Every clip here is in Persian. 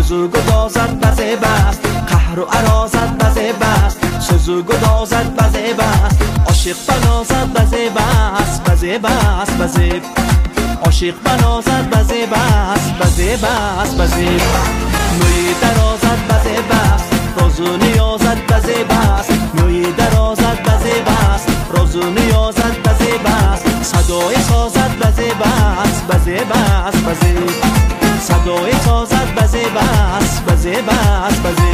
سوزو گدازد بزه بست، قهر و عرازت بزه بست. سوزو گدازد بزه بست، عاشق بنازد بزه بست، بزه بست بزه. عاشق بنازد بزه بست، بزه بست بزه. موی درازد بزه بست، رازو نیازد بزه بست. موی درازد بزه بست، رازو نیازد بزه بست. صدای سازد بزه بست، بزه بست بزه. صدای سازد بزه بست، بزه بست بزه.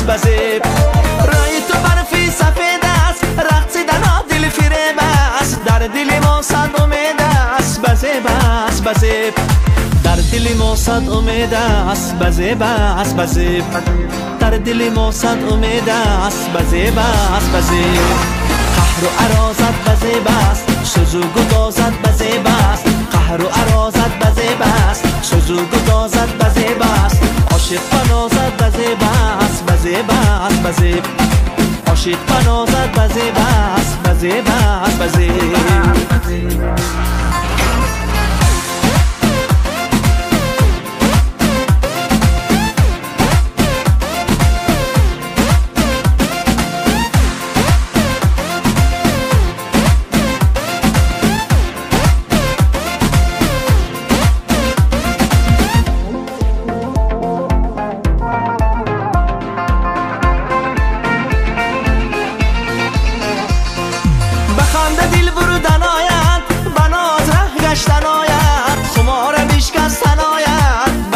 بزه رای تو برفی سفید است، رقصیدن دل فریب است. در دل ما صد امید است، بزه بس بزه. در دل ما صد امید است، بزه بس بزه. در دل ما صد امید است، بزه بس بزه. قهر و عرازت بزه بست، سوزو گدازت بزه بست. قهر و عرازت بزه بست، سوزو گدازت بزه بست. عاشق بنازد بزه بست، بزه بست بزه. عاشق بنازد بزه بست، بزه بست بزه.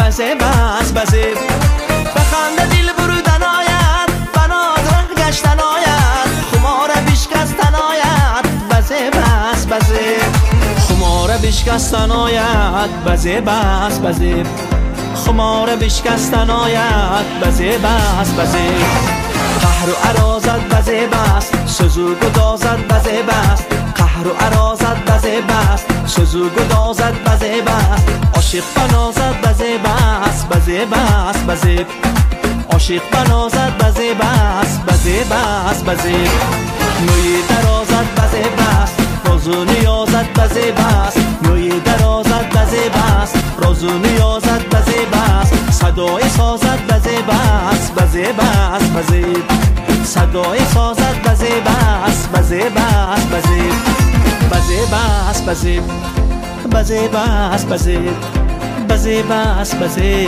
بزه بس بزه. بخنده دل برودن آید، بناز ره گشتن آید. خمار بشکستن آید، بزه بس بزه. خمار بشکستن آید، بزه بس بزه. خمار بشکستن آید، بزه بس بزه. قهر و عرازت بزه بست، سوزو گدازت بزه بست. قهر و عرازت بزه بست، سوزو گدازت بزه بست. عاشق بنازد بزه بست، بزه بست بزه. عاشق بنازد بزه بست، بزه بست بزه. موی درازد بزه بست، رازو نیازد بزه بست. موی درازد بزه بست، رازو نیازد بزه بست. صدای سازد بزه بست، بزه بست بزه. صدای سازد بزه بست، بزه بست بزه. بزه بست بزه. بزه بست بزه. بزه بست بزه.